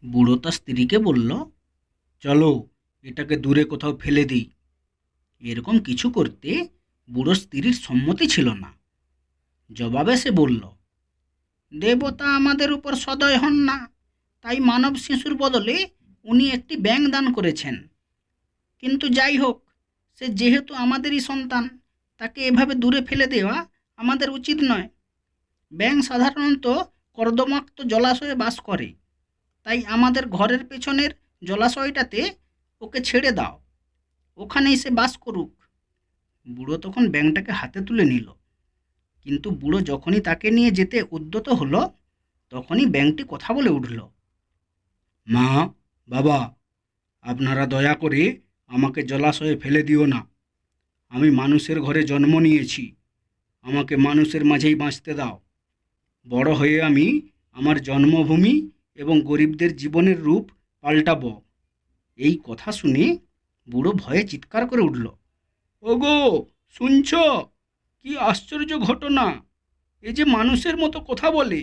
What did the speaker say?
বুড়ো তার স্ত্রীকে বলল, চলো এটাকে দূরে কোথাও ফেলে দিই। এরকম কিছু করতে বুড়োর স্ত্রীর সম্মতি ছিল না। জবাবে সে বলল, দেবতা আমাদের উপর সদয় হন না, তাই মানব শিশুর বদলে উনি একটি ব্যাঙ দান করেছেন। কিন্তু যাই হোক, সে যেহেতু আমাদেরই সন্তান, তাকে এভাবে দূরে ফেলে দেওয়া আমাদের উচিত নয়। ব্যাঙ সাধারণত কর্দমাক্ত জলাশয়ে বাস করে, তাই আমাদের ঘরের পেছনের জলাশয়টাতে ওকে ছেড়ে দাও, ওখানেই সে বাস করুক। বুড়ো তখন ব্যাঙটাকে হাতে তুলে নিল, কিন্তু বুড়ো যখনই তাকে নিয়ে যেতে উদ্যত হলো, তখনই ব্যাঙটি কথা বলে উঠল। মা, বাবা, আপনারা দয়া করে আমাকে জলাশয়ে ফেলে দিও না। আমি মানুষের ঘরে জন্ম নিয়েছি, আমাকে মানুষের মাঝেই বাঁচতে দাও। বড় হয়ে আমি আমার জন্মভূমি এবং গরিবদের জীবনের রূপ পাল্টাবো। এই কথা শুনে বুড়ো ভয়ে চিৎকার করে উঠল, ওগো, শুনছ? কি আশ্চর্য ঘটনা! এ যে মানুষের মতো কথা বলে!